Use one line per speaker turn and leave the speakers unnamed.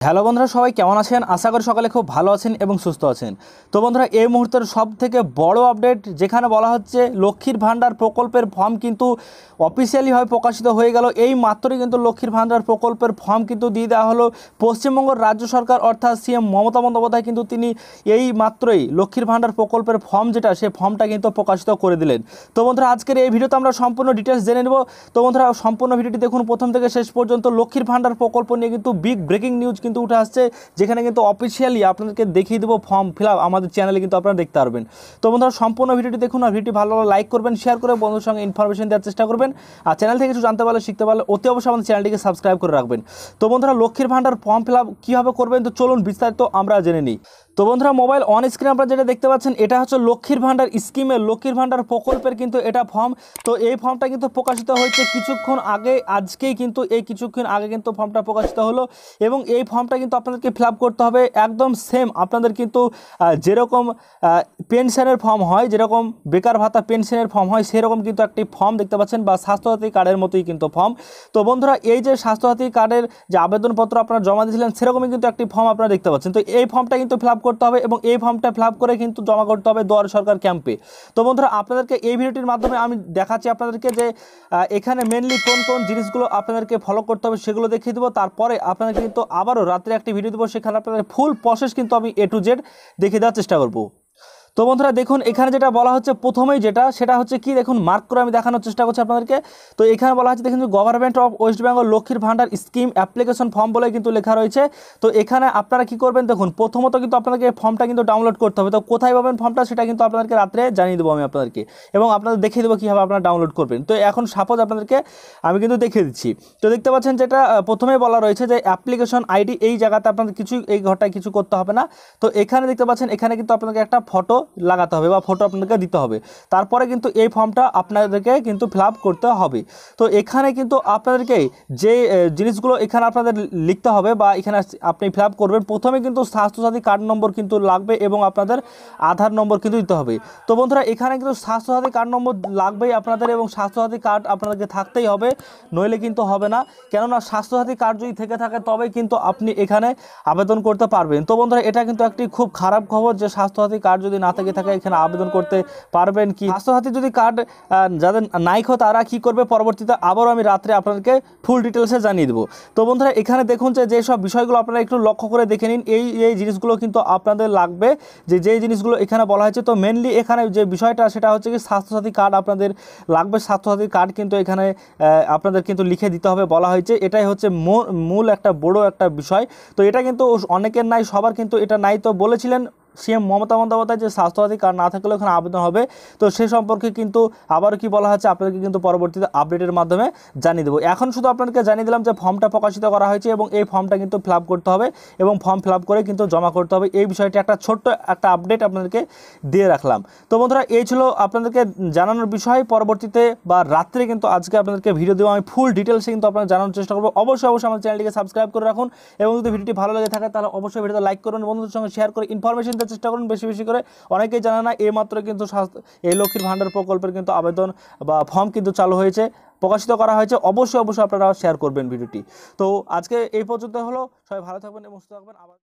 Hello বন্ধুরা, সবাই কেমন আছেন? আশা করি সকালে খুব ভালো আছেন এবং সুস্থ আছেন। তো বন্ধুরা, এই মুহূর্তের সবথেকে বড় আপডেট যেখানে বলা হচ্ছে লক্ষ্মীর ভাণ্ডার প্রকল্পের ফর্ম কিন্তু অফিসিয়ালিভাবে প্রকাশিত হয়ে গেল। এই মাত্রই কিন্তু লক্ষ্মীর ভাণ্ডার প্রকল্পের ফর্ম কিন্তু দিয়ে দেওয়া হলো। পশ্চিমবঙ্গের রাজ্য সরকার অর্থাৎ সিএম মমতা বন্দ্যোপাধ্যায় কিন্তু তিনি এই মাত্রই লক্ষ্মীর ভাণ্ডার প্রকল্পের ফর্ম যেটা, সেই ফর্মটা কিন্তু প্রকাশিত করে দিলেন। তো বন্ধুরা, আজকের এই ভিডিওতে আমরা সম্পূর্ণ ডিটেলস জেনে নেব। তো বন্ধুরা, সম্পূর্ণ ভিডিওটি দেখুন প্রথম থেকে শেষ পর্যন্ত। লক্ষ্মীর ভাণ্ডার প্রকল্প নিয়ে কিন্তু বিগ ব্রেকিং নিউজ কিন্তু উঠে আসছে, যেখানে কিন্তু অফিসিয়ালি আপনাদেরকে দেখিয়ে দেবো ফর্ম ফিল আপ আমাদের চ্যানেলে কিন্তু আপনারা দেখতে পারবেন। তো বন্ধুরা, সম্পূর্ণ ভিডিওটি দেখুন আর ভিডিওটি ভালো লাগলে লাইক করবেন, শেয়ার করে বন্ধুদের সঙ্গে ইনফরমেশন দেওয়ার চেষ্টা করবেন। আর চ্যানেল থেকে কিছু জানতে পারলে শিখতে পারলে অতি অবশ্যই আমাদের চ্যানেলটিকে সাবস্ক্রাইব করে রাখবেন। তো বন্ধুরা, লক্ষ্মীর ভাণ্ডার ফর্ম ফিল আপ কীভাবে করবেন, তো চলুন বিস্তারিত আমরা জেনে নিই। তো বন্ধুরা, মোবাইল অন স্ক্রিনে আপনারা যেটা দেখতে পাচ্ছেন, এটা হচ্ছে লক্ষ্মীর ভাণ্ডার স্কিমের লক্ষ্মীর ভাণ্ডার প্রকল্পের কিন্তু এটা ফর্ম। তো এই ফর্মটা কিন্তু প্রকাশিত হয়েছে কিছুক্ষণ আগে, আজকেই কিন্তু এই কিছুক্ষণ আগে কিন্তু ফর্মটা প্রকাশিত হলো। এবং এই ফর্মটা কিন্তু আপনাদেরকে ফিল আপ করতে হবে একদম সেম আপনাদের কিন্তু যেরকম পেনশনের ফর্ম হয়, যেরকম বেকার ভাতা পেনশনের ফর্ম হয়, সেরকম কিন্তু একটি ফর্ম দেখতে পাচ্ছেন, বা স্বাস্থ্যসাথী কার্ডের মতোই কিন্তু ফর্ম। তো বন্ধুরা, এই যে স্বাস্থ্যসাথী কার্ডের যে আবেদনপত্র আপনারা জমা দিয়েছিলেন, সেরকমই কিন্তু একটি ফর্ম আপনারা দেখতে পাচ্ছেন। তো এই ফর্মটা কিন্তু ফিল আপ করতে হবে এবং এই ফর্মটা ফিল আপ করে কিন্তু জমা করতে হবে দুয়ারে সরকার ক্যাম্পে। তো বন্ধুরা, আপনাদেরকে এই ভিডিওটির মাধ্যমে আমি দেখাচ্ছি আপনাদেরকে যে এখানে মেনলি কোন কোন জিনিসগুলো আপনাদেরকে ফলো করতে হবে সেগুলো দেখিয়ে দেবো। তারপরে আপনাদের কিন্তু আবারও রাত্রে একটি ভিডিও দেবো, সেখানে আপনাদের ফুল প্রসেস কিন্তু আমি A to Z দেখিয়ে দেওয়ার চেষ্টা করব। তো বন্ধুরা দেখুন, এখানে যেটা বলা হচ্ছে প্রথমেই সেটা হচ্ছে কি, দেখুন মার্ক করে আমি দেখানোর চেষ্টা করছি আপনাদেরকে। তো এখানে বলা হচ্ছে দেখুন, গভর্নমেন্ট অফ ওয়েস্ট বেঙ্গল লক্ষ্মীর ভাণ্ডার স্কিম অ্যাপ্লিকেশন ফর্ম বলে কিন্তু লেখা রয়েছে। তো এখানে আপনারা কি করবেন, দেখুন প্রথমত কিন্তু আপনাদেরকে ফর্মটা কিন্তু ডাউনলোড করতে হবে। তো কোথায় পাবেন ফর্মটা, সেটা কিন্তু আপনাদেরকে রাত্রে জানিয়ে দেবো আমি আপনাদেরকে, এবং আপনাদের দেখিয়ে দেবো কীভাবে আপনারা ডাউনলোড করবেন। তো এখন সাপোজ আপনাদেরকে আমি কিন্তু দেখিয়ে দিচ্ছি। তো দেখতে পাচ্ছেন যেটা প্রথমেই বলা রয়েছে যে অ্যাপ্লিকেশন আইডি, এই জায়গাতে আপনাদের কিছু এই ঘরটায় কিছু করতে হবে না। তো এখানে দেখতে পাচ্ছেন, এখানে কিন্তু আপনাদেরকে একটা ফটো লাগাতে হবে বা ফটো আপনাদেরকে দিতে হবে। তারপরে কিন্তু এই ফর্মটা আপনাদেরকে কিন্তু ফিল আপ করতে হবে। তো এখানে কিন্তু আপনাদেরকে যে জিনিসগুলো এখানে আপনাদের লিখতে হবে বা এখানে আপনি ফিল আপ করবেন, প্রথমে কিন্তু স্বাস্থ্যসাথী কার্ড নম্বর কিন্তু লাগবে এবং আপনাদের আধার নম্বর কিন্তু দিতে হবে। তো বন্ধুরা, এখানে কিন্তু স্বাস্থ্যসাথী কার্ড নম্বর লাগবেই আপনাদের, এবং স্বাস্থ্যসাথী কার্ড আপনাদেরকে থাকতেই হবে, নইলে কিন্তু হবে না। কেননা স্বাস্থ্যসাথী কার্ড যদি থেকে থাকে তবেই কিন্তু আপনি এখানে আবেদন করতে পারবেন। তো বন্ধুরা, এটা কিন্তু একটি খুব খারাপ খবর যে স্বাস্থ্যসাথী কার্ড যদি না থেকে থাকে এখানে আবেদন করতে পারবেন কি। স্বাস্থ্যসাথী যদি কার্ড যাদের নাইকো তারা কি করবে, পরবর্তীতে আবারও আমি রাত্রে আপনাদেরকে ফুল ডিটেলসে জানিয়ে দেবো। তো বন্ধুরা, এখানে দেখুন যে সব বিষয়গুলো আপনারা একটু লক্ষ্য করে দেখে নিন। এই জিনিসগুলো কিন্তু আপনাদের লাগবে, যেই জিনিসগুলো এখানে বলা হয়েছে। তো মেনলি এখানে যে বিষয়টা সেটা হচ্ছে কি, স্বাস্থ্যসাথী কার্ড আপনাদের লাগবে। স্বাস্থ্যসাথী কার্ড কিন্তু এখানে আপনাদের কিন্তু লিখে দিতে হবে বলা হয়েছে। এটাই হচ্ছে মূল একটা বড় একটা বিষয়। তো এটা কিন্তু অনেকের নাই, সবার কিন্তু এটা নাই। তো বলেছিলেন সিএম মমতা বন্দ্যোপাধ্যায় যে স্বাস্থ্যসাথী কার্ড না থাকলেও এখানে আবেদন হবে। তো সে সম্পর্কে কিন্তু আবারও কি বলা হচ্ছে আপনাদেরকে কিন্তু পরবর্তীতে আপডেটের মাধ্যমে জানিয়ে দেবো। এখন শুধু আপনাদেরকে জানিয়ে দিলাম যে ফর্মটা প্রকাশিত করা হয়েছে এবং এই ফর্মটা কিন্তু ফিল আপ করতে হবে এবং ফর্ম ফিল আপ করে কিন্তু জমা করতে হবে। এই বিষয়টি একটা ছোট্ট একটা আপডেট আপনাদেরকে দিয়ে রাখলাম। তো বন্ধুরা, এই ছিল আপনাদেরকে জানানোর বিষয়। পরবর্তীতে বা রাত্রে কিন্তু আজকে আপনাদেরকে ভিডিও দেবো আমি ফুল ডিটেলসে কিন্তু আপনাদের জানানোর চেষ্টা করবো। অবশ্যই আমার চ্যানেলটিকে সাবস্ক্রাইব করে রাখুন, এবং যদি ভিডিওটি ভালো লাগে থাকে তাহলে অবশ্যই ভিডিওতে লাইক করুন, বন্ধুদের সঙ্গে শেয়ার করে ইনফরমেশন চেষ্টা করুন বেশি বেশি করে। অনেকেই জানে না এই মাত্র কিন্তু এই লক্ষ্মীর ভাণ্ডার প্রকল্পের কিন্তু আবেদন বা ফর্ম কিন্তু চালু হয়েছে, প্রকাশিত করা হয়েছে। অবশ্যই আপনারা শেয়ার করবেন ভিডিওটি। তো আজকে এই পর্যন্ত হলো, সবাই ভালো থাকবেন এবং সুস্থ থাকবেন। আবার